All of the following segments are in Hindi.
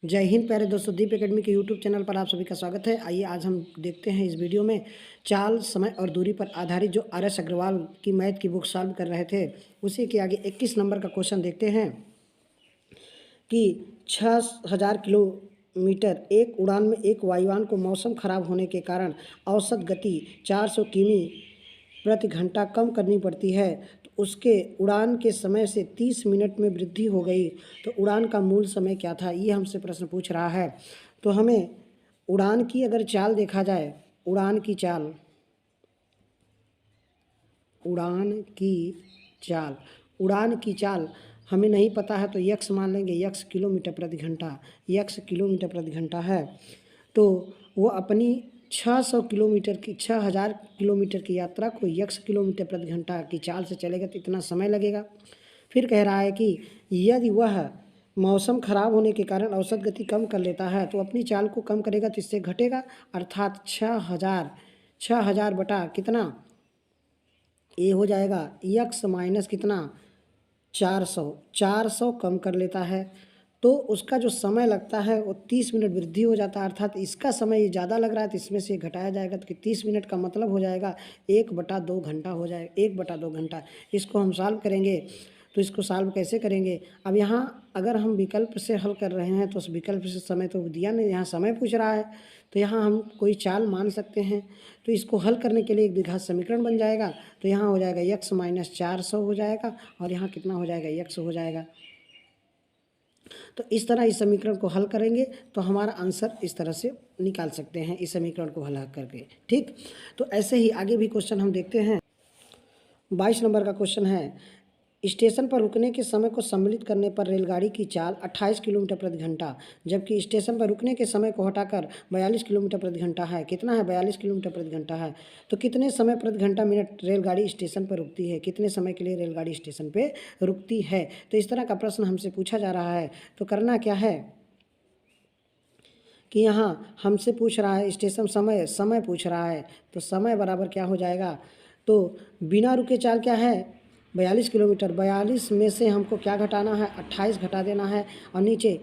जय हिंद प्यारे दोस्तों, दीप एकेडमी के यूट्यूब चैनल पर आप सभी का स्वागत है। आइए आज हम देखते हैं इस वीडियो में चाल, समय और दूरी पर आधारित जो RS अग्रवाल की मैथ की बुक सॉल्व कर रहे थे उसी के आगे 21 नंबर का क्वेश्चन देखते हैं कि 6000 किलोमीटर एक उड़ान में एक वायुयान को मौसम खराब होने के कारण औसत गति 400 किमी प्रति घंटा कम करनी पड़ती है, तो उसके उड़ान के समय से 30 मिनट में वृद्धि हो गई, तो उड़ान का मूल समय क्या था, ये हमसे प्रश्न पूछ रहा है। तो हमें उड़ान की अगर चाल देखा जाए, उड़ान की चाल, उड़ान की चाल, उड़ान की चाल हमें नहीं पता है तो यक्स मान लेंगे। यक्स किलोमीटर प्रति घंटा, यक्स किलोमीटर प्रति घंटा है, तो वो अपनी 600 किलोमीटर की 6000 किलोमीटर की यात्रा को यक्स किलोमीटर प्रति घंटा की चाल से चलेगा तो इतना समय लगेगा। फिर कह रहा है कि यदि वह मौसम खराब होने के कारण औसत गति कम कर लेता है तो अपनी चाल को कम करेगा तो इससे घटेगा, अर्थात 6000 बटा कितना, ये हो जाएगा यक्स माइनस कितना 400 कम कर लेता है, तो उसका जो समय लगता है वो 30 मिनट वृद्धि हो जाता है। अर्थात इसका समय ये ज़्यादा लग रहा है तो इसमें से घटाया जाएगा तो कि 30 मिनट का मतलब हो जाएगा 1/2 घंटा हो जाएगा, 1/2 घंटा। इसको हम सॉल्व करेंगे तो इसको सॉल्व कैसे करेंगे। अब यहाँ अगर हम विकल्प से हल कर रहे हैं तो उस विकल्प से समय तो दिया नहीं, यहाँ समय पूछ रहा है, तो यहाँ हम कोई चाल मान सकते हैं। तो इसको हल करने के लिए एक द्विघात समीकरण बन जाएगा, तो यहाँ हो जाएगा यक्स माइनस 400 हो जाएगा और यहाँ कितना हो जाएगा, यक्स हो जाएगा। तो इस तरह इस समीकरण को हल करेंगे तो हमारा आंसर इस तरह से निकाल सकते हैं, इस समीकरण को हल करके। ठीक, तो ऐसे ही आगे भी क्वेश्चन हम देखते हैं। 22 नंबर का क्वेश्चन है, स्टेशन पर रुकने के समय को सम्मिलित करने पर रेलगाड़ी की चाल 28 किलोमीटर प्रति घंटा, जबकि स्टेशन पर रुकने के समय को हटाकर 42 किलोमीटर प्रति घंटा है। कितना है, 42 किलोमीटर प्रति घंटा है। तो कितने समय प्रति घंटा मिनट रेलगाड़ी स्टेशन पर रुकती है, कितने समय के लिए रेलगाड़ी स्टेशन पर रुकती है। तो इस तरह का प्रश्न हमसे पूछा जा रहा है। तो करना क्या है कि यहाँ हमसे पूछ रहा है स्टेशन समय पूछ रहा है, तो समय बराबर क्या हो जाएगा, तो बिना रुके चाल क्या है 42 किलोमीटर, 42 में से हमको क्या घटाना है 28 घटा देना है और नीचे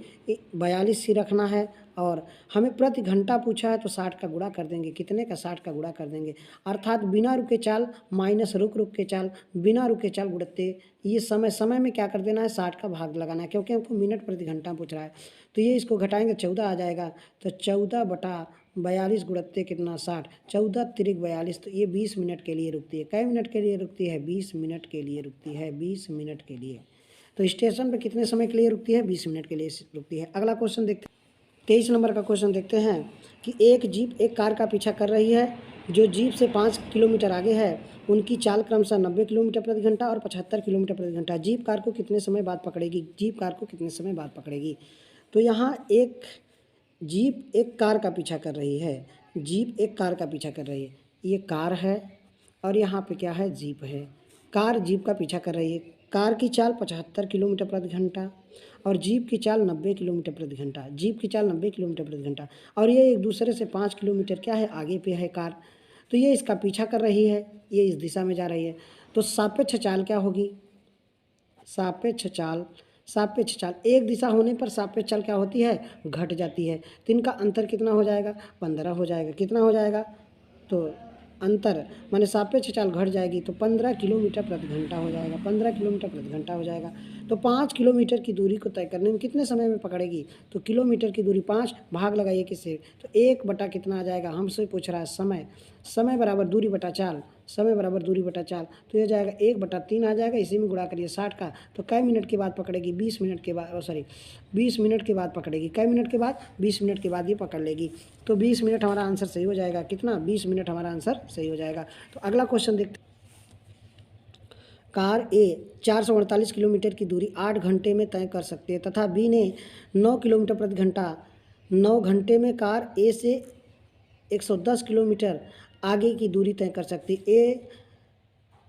42 ही रखना है। और हमें प्रति घंटा पूछा है तो 60 का गुणा कर देंगे, कितने का 60 का गुणा कर देंगे, अर्थात बिना रुके चाल माइनस रुक के चाल, बिना रुके चाल गुणते ये समय में क्या कर देना है 60 का भाग लगाना है, क्योंकि हमको मिनट प्रति घंटा पूछ रहा है। तो ये इसको घटाएंगे 14 आ जाएगा, तो 14/42 गुणते कितना 60, 14 तिरिक 42, तो ये 20 मिनट के लिए रुकती है। कई मिनट के लिए रुकती है, 20 मिनट के लिए रुकती है, 20 मिनट के लिए। तो स्टेशन पर कितने समय के लिए रुकती है, 20 मिनट के लिए रुकती है। अगला क्वेश्चन देखते हैं, 23 नंबर का क्वेश्चन देखते हैं कि एक जीप एक कार का पीछा कर रही है, जो जीप से 5 किलोमीटर आगे है। उनकी चाल क्रमशः 90 किलोमीटर प्रति घंटा और 75 किलोमीटर प्रति घंटा। जीप कार को कितने समय बाद पकड़ेगी, जीप कार को कितने समय बाद पकड़ेगी। तो यहाँ एक जीप एक कार का पीछा कर रही है, जीप एक कार का पीछा कर रही है, ये कार है और यहाँ पे क्या है, जीप है। कार जीप का पीछा कर रही है, कार की चाल 75 किलोमीटर प्रति घंटा और जीप की चाल 90 किलोमीटर प्रति घंटा, जीप की चाल 90 किलोमीटर प्रति घंटा, और ये एक दूसरे से 5 किलोमीटर क्या है आगे पे है कार, तो ये इसका पीछा कर रही है, ये इस दिशा में जा रही है। तो सापेक्ष चाल क्या होगी, सापेक्ष चाल एक दिशा होने पर सापेक्ष चाल क्या होती है, घट जाती है। तो इनका अंतर कितना हो जाएगा, 15 हो जाएगा। कितना हो जाएगा, तो अंतर माने सापेक्ष चाल घट जाएगी तो 15 किलोमीटर प्रति घंटा हो जाएगा, 15 किलोमीटर प्रति घंटा हो जाएगा। तो 5 किलोमीटर की दूरी को तय करने में कितने समय में पकड़ेगी, तो किलोमीटर की दूरी 5 भाग लगाइए किससे, तो 1 बटा कितना आ जाएगा, हमसे पूछ रहा है समय बराबर दूरी बटा चाल, समय बराबर दूरी बटा चाल, तो ये जाएगा 1/3 आ जाएगा। इसी में गुणा करिए 60 का, तो कई मिनट के बाद पकड़ेगी, 20 मिनट के बाद, 20 मिनट के बाद पकड़ेगी। कई मिनट के बाद, 20 मिनट के बाद ये पकड़ लेगी। तो 20 मिनट हमारा आंसर सही हो जाएगा, कितना 20 मिनट हमारा आंसर सही हो जाएगा। तो अगला क्वेश्चन देखते, कार ए 448 किलोमीटर की दूरी 8 घंटे में तय कर सकती है तथा बी ने 9 किलोमीटर प्रति घंटा 9 घंटे में कार ए से 110 किलोमीटर आगे की दूरी तय कर सकती है।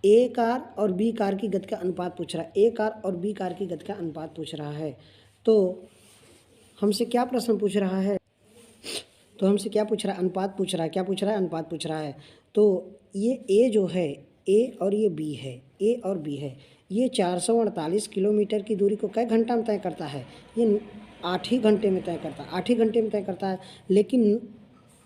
ए कार और बी कार की गति का अनुपात पूछ रहा है, ए कार और बी कार की गति का अनुपात पूछ रहा है। तो हमसे क्या प्रश्न पूछ रहा है, तो हमसे क्या पूछ रहा है, अनुपात पूछ रहा है। क्या पूछ रहा है, अनुपात पूछ रहा है। तो ये ए जो है, ए और ये बी है, ए और बी है, ये 448 किलोमीटर की दूरी को कई घंटा में तय करता है, ये 8 ही घंटे में तय करता है, 8 ही घंटे में तय करता है। लेकिन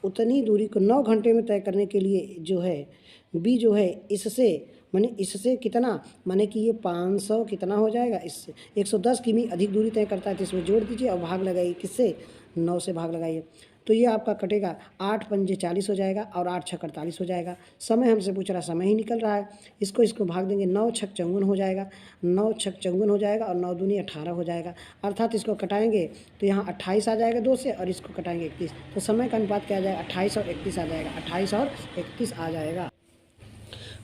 उतनी दूरी को 9 घंटे में तय करने के लिए जो है बी जो है इससे कितना, माने कि ये 500 कितना हो जाएगा, इससे 110 किमी अधिक दूरी तय करता है। तो इसमें जोड़ दीजिए और भाग लगाइए, किससे, 9 से भाग लगाइए। तो ये आपका कटेगा 8 पंजे 40 हो जाएगा और 8 छक 48 हो जाएगा। समय हमसे पूछ रहा, समय ही निकल रहा है। इसको भाग देंगे, 9 छक 54 हो जाएगा, 9 छक 54 हो जाएगा और 9 दूनी 18 हो जाएगा। अर्थात इसको कटाएंगे तो यहाँ 28 आ जाएगा 2 से, और इसको कटाएंगे 31। तो समय का अनुपात क्या आ जाएगा, 28 और 31 आ जाएगा, 28 और 31 आ जाएगा।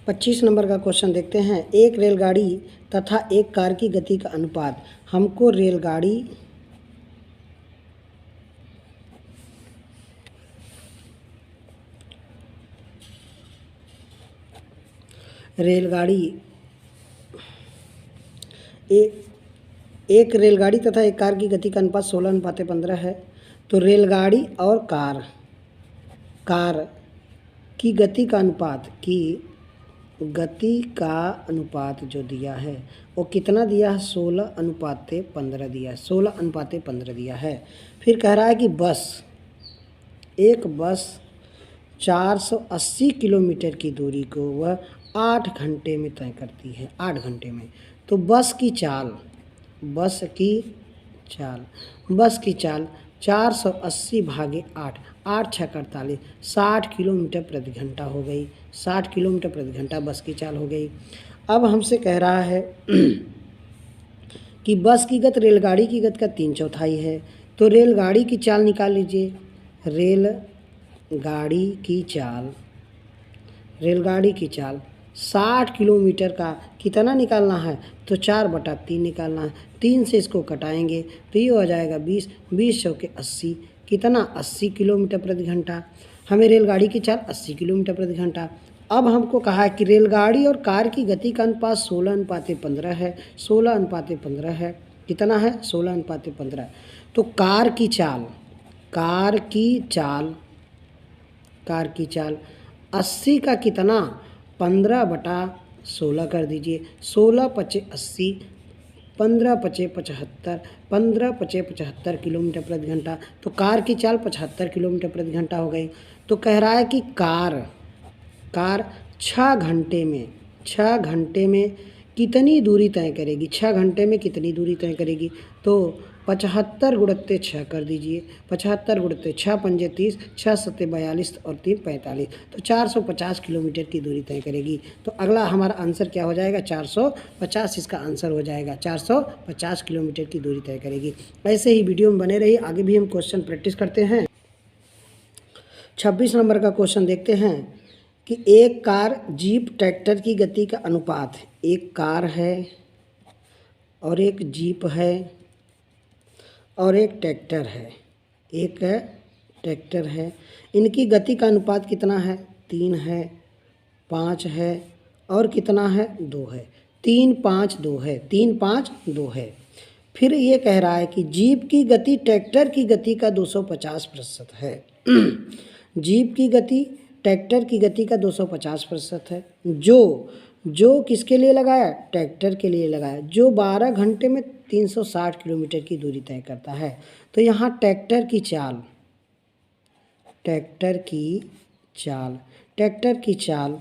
25 नंबर का क्वेश्चन देखते हैं। एक रेलगाड़ी तथा एक कार की गति का अनुपात। हमको रेलगाड़ी एक रेलगाड़ी तथा एक कार की गति का अनुपात 16:15 है। तो रेलगाड़ी और कार की गति का अनुपात जो दिया है वो कितना दिया है, 16:15 दिया है, 16:15 दिया है। फिर कह रहा है कि एक बस 480 किलोमीटर की दूरी को वह 8 घंटे में तय करती है, 8 घंटे में। तो बस की चाल 480 भागे 8, 8 छः 48, 60 किलोमीटर प्रति घंटा हो गई, 60 किलोमीटर प्रति घंटा बस की चाल हो गई। अब हमसे कह रहा है कि बस की गति रेलगाड़ी की गति का 3/4 है। तो रेलगाड़ी की चाल निकाल लीजिए। रेलगाड़ी की चाल 60 किलोमीटर का कितना निकालना है, तो 4/3 निकालना है। 3 से इसको कटाएंगे तो ये हो जाएगा 20, 20 चौके 80, कितना, 80 किलोमीटर प्रति घंटा। हमें रेलगाड़ी की चाल 80 किलोमीटर प्रति घंटा। अब हमको कहा है कि रेलगाड़ी और कार की गति का अनुपात 16:15 है, 16:15 है, कितना है, 16:15। तो कार की चाल 80 का कितना, 15/16 कर दीजिए। 16 पचे 80, 15 पचे 75, 15 पचे 75 किलोमीटर प्रति घंटा। तो कार की चाल 75 किलोमीटर प्रति घंटा हो गई। तो कह रहा है कि कार 6 घंटे में कितनी दूरी तय करेगी, 6 घंटे में कितनी दूरी तय करेगी। तो 75 गुणित 6 कर दीजिए, 75 गुणित 6 पंजे 30, 6 सत्ते 42 और 3 45। तो 450 किलोमीटर की दूरी तय करेगी। तो अगला हमारा आंसर क्या हो जाएगा, 450 इसका आंसर हो जाएगा, 450 किलोमीटर की दूरी तय करेगी। ऐसे ही वीडियो में बने रहिए, आगे भी हम क्वेश्चन प्रैक्टिस करते हैं। 26 नंबर का क्वेश्चन देखते हैं कि एक कार जीप ट्रैक्टर की गति का अनुपात। एक कार है और एक जीप है और एक ट्रैक्टर है, इनकी गति का अनुपात कितना है, 3 है, 5 है और कितना है, 2 है। 3, 5, 2 है, 3, 5, 2 है। फिर ये कह रहा है कि जीप की गति ट्रैक्टर की गति का 250% है। जीप की गति ट्रैक्टर की गति का 250% है। जो किसके लिए लगाया, ट्रैक्टर के लिए लगाया, जो 12 घंटे में 360 किलोमीटर की दूरी तय करता है। तो यहाँ ट्रैक्टर की चाल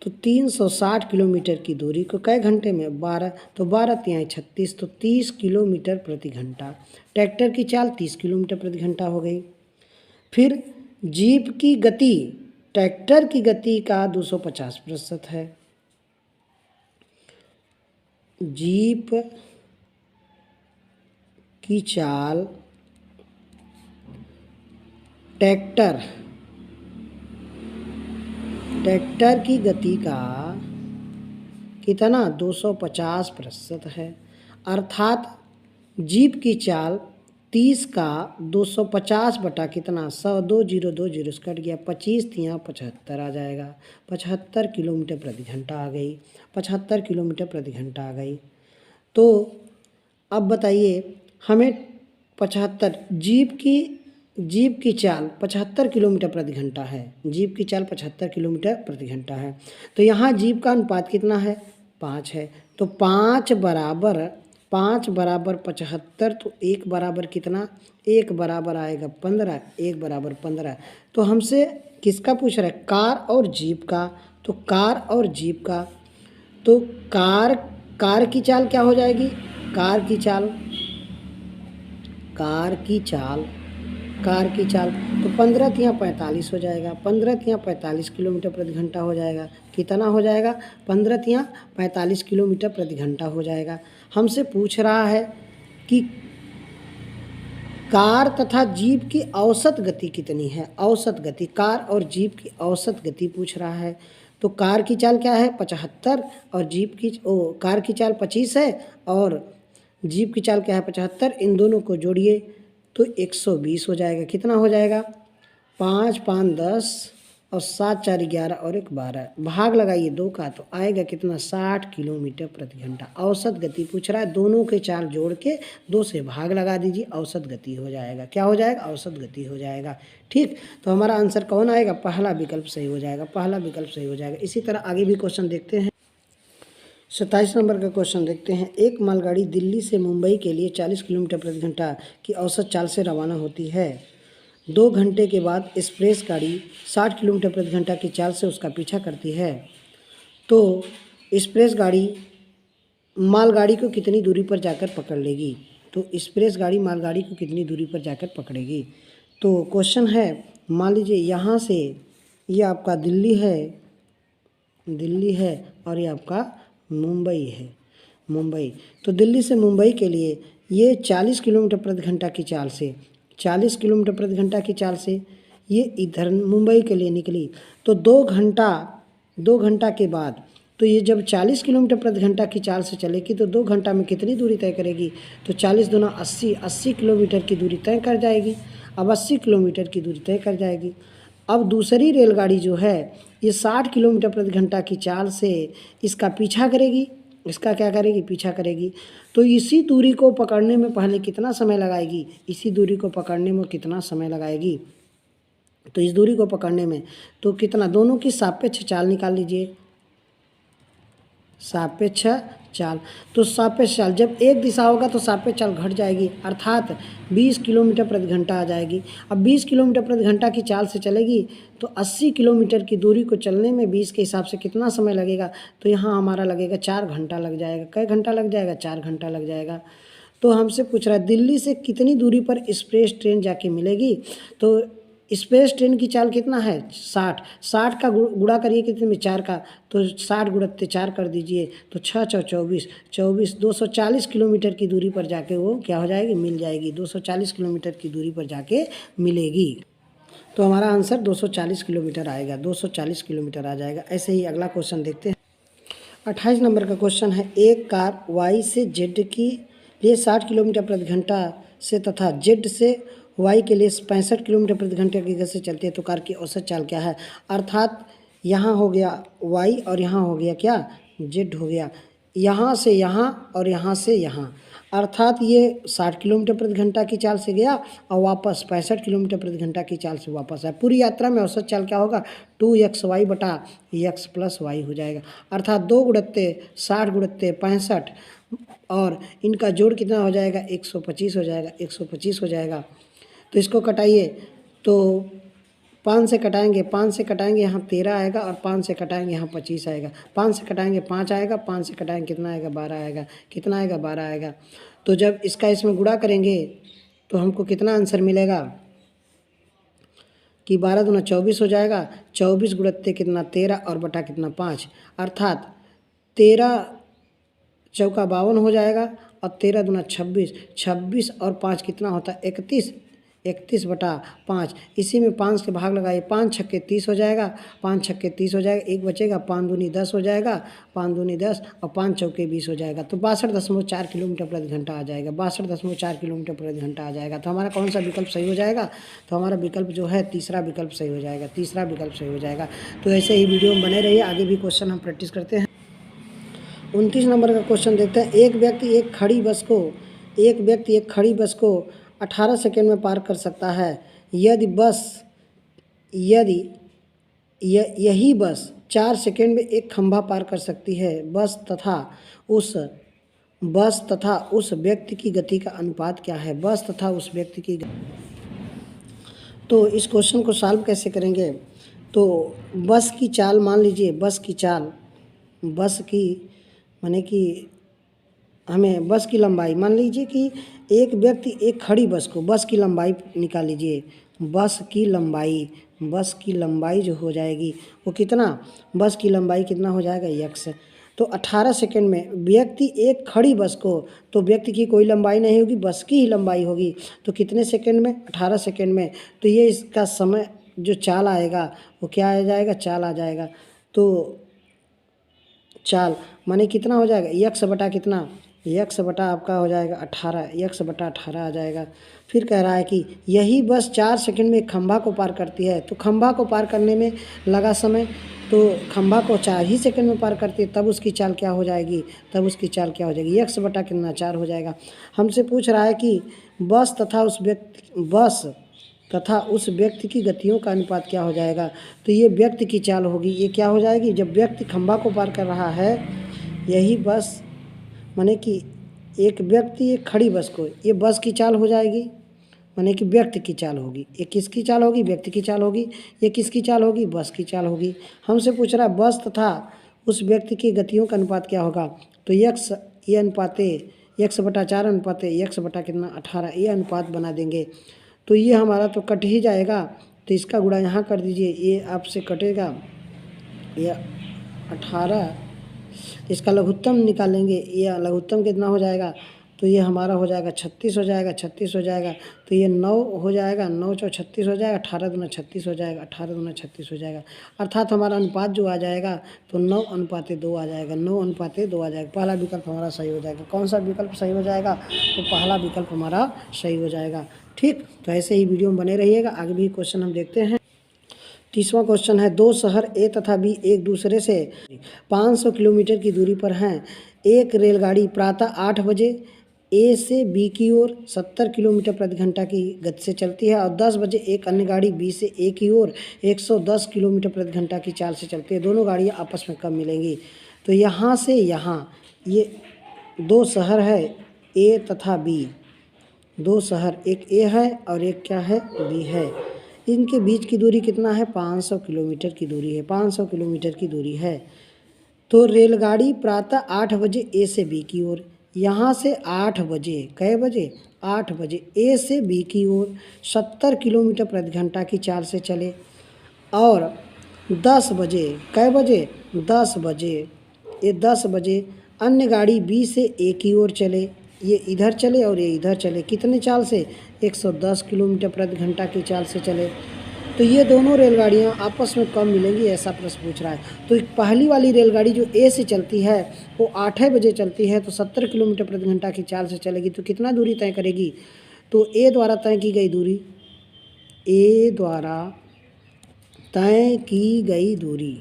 तो 360 किलोमीटर की दूरी को कै घंटे में, 12, तो 12 तिहाई 36, तो 30 किलोमीटर प्रति घंटा। ट्रैक्टर की चाल 30 किलोमीटर प्रति घंटा हो गई। फिर जीप की गति ट्रैक्टर की गति का 250% है। जीप की चाल ट्रैक्टर की गति का कितना, 250% है। अर्थात जीप की चाल 30 का 250 बटा कितना, 100, 2 0 2 0 से कट गया, 25 यहाँ 75 आ जाएगा, 75 किलोमीटर प्रति घंटा आ गई, 75 किलोमीटर प्रति घंटा आ गई। तो अब बताइए हमें 75, जीप की चाल 75 किलोमीटर प्रति घंटा है, जीप की चाल 75 किलोमीटर प्रति घंटा है। तो यहाँ जीप का अनुपात कितना है, 5 है। तो 5 5 बराबर 75, तो 1 बराबर कितना, 1 बराबर आएगा 15, 1 बराबर 15। तो हमसे किसका पूछ रहा है, कार और जीप का। तो कार और जीप का, तो कार की चाल क्या हो जाएगी, कार की चाल तो 15 तिया 45 हो जाएगा, 15 तिया 45 किलोमीटर प्रति घंटा हो जाएगा। कितना हो जाएगा, 15 तिया 45 किलोमीटर प्रति घंटा हो जाएगा। हमसे पूछ रहा है कि कार तथा जीप की औसत गति कितनी है, औसत गति, कार और जीप की औसत गति पूछ रहा है। तो कार की चाल क्या है 75, और जीप की कार की चाल 25 है और जीप की चाल क्या है 75। इन दोनों को जोड़िए तो 120 हो जाएगा। कितना हो जाएगा, 5 5 10 और 7 4 11 और 1 12, भाग लगाइए 2 का तो आएगा कितना, 60 किलोमीटर प्रति घंटा। औसत गति पूछ रहा है, दोनों के चाल जोड़ के 2 से भाग लगा दीजिए, औसत गति हो जाएगा। क्या हो जाएगा, औसत गति हो जाएगा। ठीक, तो हमारा आंसर कौन आएगा, पहला विकल्प सही हो जाएगा, पहला विकल्प सही हो जाएगा। इसी तरह आगे भी क्वेश्चन देखते हैं। 27 नंबर का क्वेश्चन देखते हैं। एक मालगाड़ी दिल्ली से मुंबई के लिए 40 किलोमीटर प्रति घंटा की औसत चाल से रवाना होती है। 2 घंटे के बाद एक्सप्रेस गाड़ी 60 किलोमीटर प्रति घंटा की चाल से उसका पीछा करती है। तो एक्सप्रेस गाड़ी मालगाड़ी को कितनी दूरी पर जाकर पकड़ लेगी, तो एक्सप्रेस गाड़ी मालगाड़ी को कितनी दूरी पर जाकर पकड़ेगी। तो क्वेश्चन है, मान लीजिए यहाँ से ये आपका दिल्ली है और ये आपका मुंबई है, मुंबई। तो दिल्ली से मुंबई के लिए ये 40 किलोमीटर प्रति घंटा की चाल से, 40 किलोमीटर प्रति घंटा की चाल से ये इधर मुंबई के लिए निकली। तो 2 घंटा के बाद, तो ये जब 40 किलोमीटर प्रति घंटा की चाल से चलेगी तो 2 घंटा में कितनी दूरी तय करेगी, तो 40 दूना 80 किलोमीटर की दूरी तय कर जाएगी। अब 80 किलोमीटर की दूरी तय कर जाएगी। अब दूसरी रेलगाड़ी जो है ये 60 किलोमीटर प्रति घंटा की चाल से इसका पीछा करेगी, इसका क्या करेगी, पीछा करेगी। तो इसी दूरी को पकड़ने में पहले कितना समय लगाएगी, इसी दूरी को पकड़ने में कितना समय लगाएगी, तो इस दूरी को पकड़ने में तो कितना, दोनों की सापेक्ष चाल निकाल लीजिए, सापेक्ष चाल। तो सापेक्ष चाल जब एक दिशा होगा तो सापेक्ष चाल घट जाएगी, अर्थात 20 किलोमीटर प्रति घंटा आ जाएगी। अब 20 किलोमीटर प्रति घंटा की चाल से चलेगी तो 80 किलोमीटर की दूरी को चलने में 20 के हिसाब से कितना समय लगेगा, तो यहाँ हमारा लगेगा 4 घंटा लग जाएगा। कै घंटा लग जाएगा, 4 घंटा लग जाएगा। तो हमसे पूछ रहा है दिल्ली से कितनी दूरी पर एक्सप्रेस ट्रेन जाके मिलेगी, तो एक्सप्रेस ट्रेन की चाल कितना है 60 का गुणा करिए कितने में, 4 का, तो 60 गुणित 4 कर दीजिए तो 6 6 24 240 किलोमीटर की दूरी पर जाके वो क्या हो जाएगी, मिल जाएगी, 240 किलोमीटर की दूरी पर जाके मिलेगी। तो हमारा आंसर 240 किलोमीटर आएगा, 240 किलोमीटर आ जाएगा। ऐसे ही अगला क्वेश्चन देखते हैं। 28 नंबर का क्वेश्चन है, एक कार वाई से जेड की लिए 60 किलोमीटर प्रति घंटा से तथा जेड से वाई के लिए 65 किलोमीटर प्रति घंटे की गति से चलती है, तो कार की औसत चाल क्या है। अर्थात यहाँ हो गया वाई और यहाँ हो गया क्या, जेड हो गया, यहाँ से यहाँ और यहाँ से यहाँ, अर्थात ये 60 किलोमीटर प्रति घंटा की चाल से गया और वापस 65 किलोमीटर प्रति घंटा की चाल से वापस आया। पूरी यात्रा में औसत चाल क्या होगा, 2xy बटा x प्लस वाई हो जाएगा। अर्थात 2 गुणित्ते 60 गुणित्ते 65 और इनका जोड़ कितना हो जाएगा, 125 हो जाएगा, 125 हो जाएगा। तो इसको कटाइए तो 5 से कटाएंगे, 5 से कटाएंगे यहाँ 13 आएगा और 5 से कटाएंगे यहाँ 25 आएगा, 5 से कटाएंगे 5 आएगा, 5 से कटाएंगे कितना आएगा, 12 आएगा, कितना आएगा, 12 आएगा। तो जब इसका इसमें गुणा करेंगे तो हमको कितना आंसर मिलेगा कि 12 दूना 24 हो जाएगा, 24 गुणित्ते कितना 13 और बटा कितना 5, अर्थात 13 चौका 52 हो जाएगा और 13 दूना 26, 26 और 5 कितना होता है 31, 31 बटा 5। इसी में 5 के भाग लगाइए, 5 छक्के 30 हो जाएगा, 5 छक्के 30 हो जाएगा, एक बचेगा, 5 दूनी 10 हो जाएगा, 5 दूनी 10 और 5 चौके 20 हो जाएगा। तो 62.4 किलोमीटर प्रति घंटा आ जाएगा, 62.4 किलोमीटर प्रति घंटा आ जाएगा। तो हमारा कौन सा विकल्प सही हो जाएगा, तो हमारा विकल्प जो है तीसरा विकल्प सही हो जाएगा, तीसरा विकल्प सही हो जाएगा। तो ऐसे ही वीडियो में बने रहिए, आगे भी क्वेश्चन हम प्रैक्टिस करते हैं। 29 नंबर का क्वेश्चन देखते हैं। एक व्यक्ति एक खड़ी बस को 18 सेकेंड में पार कर सकता है। यही बस 4 सेकेंड में एक खंभा पार कर सकती है। बस तथा उस बस तथा उस व्यक्ति की गति का अनुपात क्या है? बस तथा उस व्यक्ति की तो इस क्वेश्चन को सॉल्व कैसे करेंगे? तो बस की चाल मान लीजिए, बस की चाल, बस की माने कि हमें बस की लंबाई मान लीजिए कि एक व्यक्ति एक खड़ी बस को, बस की लंबाई निकाल लीजिए। बस की लंबाई जो हो जाएगी वो कितना, बस की लंबाई कितना हो जाएगा यक्स। तो 18 सेकंड में व्यक्ति एक खड़ी बस को, तो व्यक्ति की कोई लंबाई नहीं होगी, बस की ही लंबाई होगी। तो कितने सेकंड में? 18 सेकंड में। तो ये इसका समय जो चाल आएगा वो क्या आ जाएगा? चाल आ जाएगा। तो चाल माने कितना हो जाएगा? यक्स बटा कितना? यक्स बटा आपका हो जाएगा 18, यक्स बटा 18 आ जाएगा। फिर कह रहा है कि यही बस 4 सेकंड में एक खंभा को पार करती है। तो खंभा को पार करने में लगा समय, तो खंभा को 4 ही सेकंड में पार करती है, तब उसकी चाल क्या हो जाएगी? तब उसकी चाल क्या हो जाएगी? यक्स बटा कितना? 4 हो जाएगा। हमसे पूछ रहा है कि बस तथा उस व्यक्ति की गतियों का अनुपात क्या हो जाएगा? तो ये व्यक्ति की चाल होगी। ये क्या हो जाएगी? जब व्यक्ति खंभा को पार कर रहा है, यही बस माने कि एक व्यक्ति एक खड़ी बस को, ये बस की चाल हो जाएगी, माने कि व्यक्ति की चाल होगी। ये किसकी चाल होगी? व्यक्ति की चाल होगी। ये किसकी चाल होगी? बस की चाल होगी। हमसे पूछ रहा है बस तथा उस व्यक्ति की गतियों का अनुपात क्या होगा? तो यक्स, ये अनुपाते यक्स बटा 4 अनुपाते यक्स बटा कितना? 18, ये अनुपात बना देंगे। तो ये हमारा तो कट ही जाएगा, तो इसका गुणा यहाँ कर दीजिए, ये आपसे कटेगा, ये 18, इसका लघुत्तम निकालेंगे, ये लघुत्तम कितना हो जाएगा? तो ये हमारा हो जाएगा 36 हो जाएगा, 36 हो जाएगा। तो ये 9 हो जाएगा, 9 चौ 36 हो जाएगा, 18 दूना 36 हो जाएगा, 18 दूना 36 हो जाएगा। अर्थात हमारा अनुपात जो आ जाएगा तो 9 अनुपाते 2 आ जाएगा, 9 अनुपाते 2 आ जाएगा। पहला विकल्प हमारा सही हो जाएगा। कौन सा विकल्प सही हो जाएगा? तो पहला विकल्प हमारा सही हो जाएगा। ठीक, तो ऐसे ही वीडियो में बने रहिएगा। आगे भी क्वेश्चन हम देखते हैं। 30वां क्वेश्चन है, दो शहर ए तथा बी एक दूसरे से 500 किलोमीटर की दूरी पर हैं। एक रेलगाड़ी प्रातः 8 बजे ए से बी की ओर 70 किलोमीटर प्रति घंटा की गति से चलती है और 10 बजे एक अन्य गाड़ी बी से ए की ओर 110 किलोमीटर प्रति घंटा की चाल से चलती है। दोनों गाड़ियाँ आपस में कब मिलेंगी? तो यहाँ से यहाँ ये दो शहर है ए तथा बी, दो शहर, एक ए है और एक क्या है? बी है। इनके बीच की दूरी कितना है? 500 किलोमीटर की दूरी है, 500 किलोमीटर की दूरी है। तो रेलगाड़ी प्रातः 8 बजे ए से बी की ओर, यहाँ से 8 बजे, कै बजे? 8 बजे ए से बी की ओर 70 किलोमीटर प्रति घंटा की चाल से चले और 10 बजे, कै बजे? 10 बजे, ये 10 बजे अन्य गाड़ी बी से ए की ओर चले, ये इधर चले और ये इधर चले। कितने चाल से? 110 किलोमीटर प्रति घंटा की चाल से चले। तो ये दोनों रेलगाड़ियाँ आपस में कब मिलेंगी, ऐसा प्रश्न पूछ रहा है। तो पहली वाली रेलगाड़ी जो ए से चलती है वो 8 बजे चलती है, तो 70 किलोमीटर प्रति घंटा की चाल से चलेगी। तो कितना दूरी तय करेगी? तो ए द्वारा तय की गई दूरी, ए द्वारा तय की गई दूरी,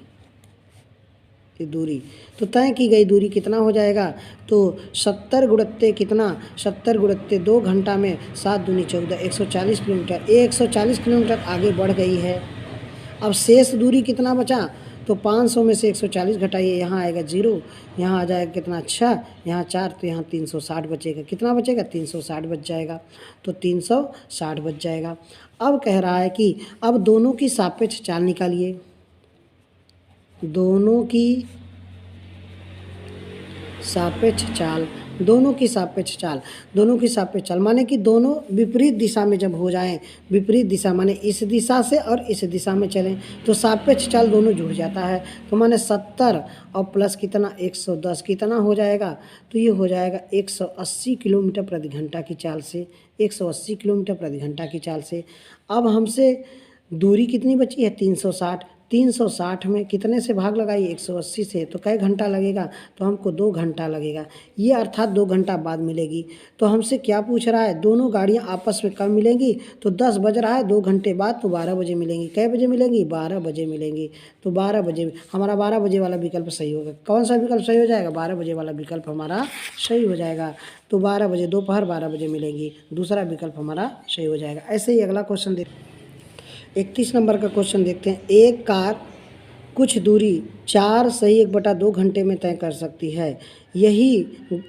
दूरी तो तय की गई दूरी कितना हो जाएगा? तो 70 गुणित्ते कितना? 70 गुणित्ते 2 घंटा में 7 दूनी 14, 140 किलोमीटर। ये 140 किलोमीटर आगे बढ़ गई है। अब शेष दूरी कितना बचा? तो 500 में से 140 घटाइए, यहाँ आएगा 0, यहाँ आ जाएगा कितना? 6, यहाँ 4, तो यहाँ 360 बचेगा। कितना बचेगा? 360 बच जाएगा। तो 360 बच जाएगा। अब कह रहा है कि अब दोनों की सापेक्ष चाल निकालिए, दोनों की सापेक्ष चाल, दोनों की सापेक्ष चाल, दोनों की सापेक्ष चाल माने कि दोनों विपरीत दिशा में जब हो जाएं, विपरीत दिशा माने इस दिशा से और इस दिशा में चलें तो सापेक्ष चाल दोनों जुड़ जाता है। तो माने 70 और प्लस कितना? 110 कितना हो जाएगा? तो ये हो जाएगा 180 किलोमीटर प्रति घंटा की चाल से, 180 किलोमीटर प्रति घंटा की चाल से। अब हमसे दूरी कितनी बची है? 360। 360 में कितने से भाग लगाइए? 180 से। तो कै घंटा लगेगा? तो हमको 2 घंटा लगेगा। ये अर्थात 2 घंटा बाद मिलेगी। तो हमसे क्या पूछ रहा है? दोनों गाड़ियाँ आपस में कब मिलेंगी? तो 10 बज रहा है, 2 घंटे बाद, तो 12 बजे मिलेंगी। कै बजे मिलेंगी? 12 बजे मिलेंगी। तो 12 बजे हमारा 12 बजे वाला विकल्प सही होगा। कौन सा विकल्प सही हो जाएगा? 12 बजे वाला विकल्प हमारा सही हो जाएगा। तो 12 बजे, दोपहर 12 बजे मिलेंगी, दूसरा विकल्प हमारा सही हो जाएगा। ऐसे ही अगला क्वेश्चन 31 नंबर का क्वेश्चन देखते हैं। एक कार कुछ दूरी 4 सही 1/2 घंटे में तय कर सकती है, यही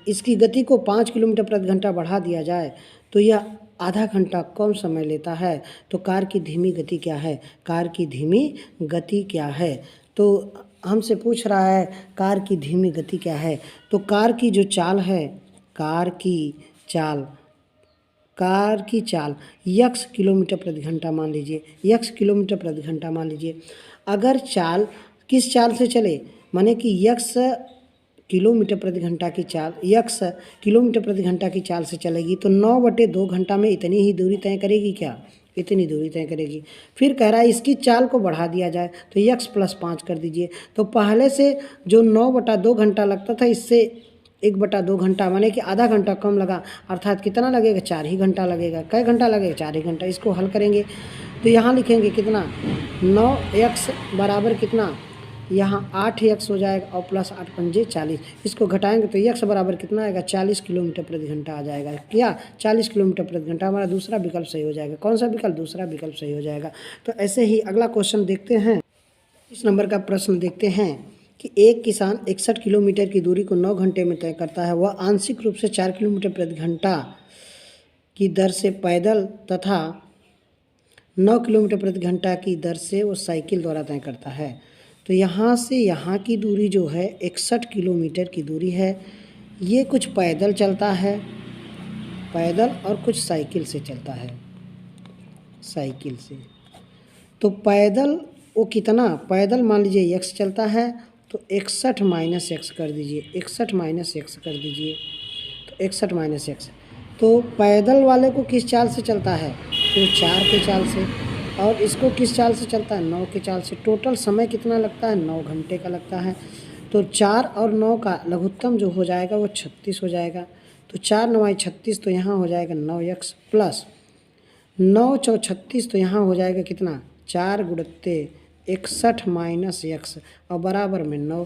इसकी गति को 5 किलोमीटर प्रति घंटा बढ़ा दिया जाए तो यह आधा घंटा कम समय लेता है। तो कार की धीमी गति क्या है? कार की धीमी गति क्या है? तो हमसे पूछ रहा है कार की धीमी गति क्या है। तो कार की जो चाल है, कार की चाल यक्स किलोमीटर प्रति घंटा मान लीजिए, यक्स किलोमीटर प्रति घंटा मान लीजिए। अगर चाल किस चाल से चले, माने कि यक्स किलोमीटर प्रति घंटा की चाल, यक्स किलोमीटर प्रति घंटा की चाल से चलेगी तो 9/2 घंटा में इतनी ही दूरी तय करेगी क्या? इतनी दूरी तय करेगी। फिर कह रहा है इसकी चाल को बढ़ा दिया जाए तो यक्स प्लस 5 कर दीजिए। तो पहले से जो 9/2 घंटा लगता था, इससे 1/2 घंटा माने कि आधा घंटा कम लगा, अर्थात कितना लगेगा? 4 ही घंटा लगेगा। कै घंटा लगेगा? 4 ही घंटा। इसको हल करेंगे तो यहाँ लिखेंगे कितना? 9x बराबर कितना? यहाँ 8x हो जाएगा और प्लस 8 पंजे 40। इसको घटाएंगे तो x बराबर कितना आएगा? 40 किलोमीटर प्रति घंटा आ जाएगा। क्या? 40 किलोमीटर प्रति घंटा। हमारा दूसरा विकल्प सही हो जाएगा। कौन सा विकल्प? दूसरा विकल्प सही हो जाएगा। तो ऐसे ही अगला क्वेश्चन देखते हैं। इस नंबर का प्रश्न देखते हैं कि एक किसान 61 किलोमीटर की दूरी को 9 घंटे में तय करता है। वह आंशिक रूप से 4 किलोमीटर प्रति घंटा की दर से पैदल तथा 9 किलोमीटर प्रति घंटा की दर से वो साइकिल द्वारा तय करता है। तो यहाँ से यहाँ की दूरी जो है 61 किलोमीटर की दूरी है। ये कुछ पैदल चलता है, पैदल, और कुछ साइकिल से चलता है, साइकिल से। तो पैदल वो कितना? पैदल मान लीजिए x चलता है तो 61 माइनस एक्स कर दीजिए, 61 माइनस एक्स कर दीजिए। तो 61 माइनस एक्स, तो पैदल वाले को किस चाल से चलता है? तो 4 के चाल से। और इसको किस चाल से चलता है? 9 के चाल से। टोटल समय कितना लगता है? 9 घंटे का लगता है। तो 4 और 9 का लघुत्तम जो हो जाएगा वो 36 हो जाएगा। तो 4 9 36, तो यहाँ हो जाएगा 9x प्लस 9 4 36, तो यहाँ हो जाएगा कितना? 4 गुणित्ते 61 माइनस x और बराबर में 9।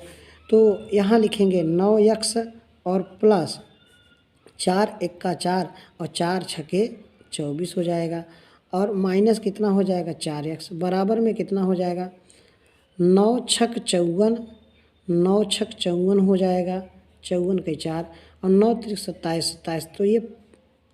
तो यहाँ लिखेंगे 9x और प्लस 4 1 का 4 और 4 छके 24 हो जाएगा। और माइनस कितना हो जाएगा? 4x बराबर में कितना हो जाएगा? 9 छक 54, 9 छक 54 हो जाएगा, 54 के 4 और 9 त्रिक 27, 27। तो ये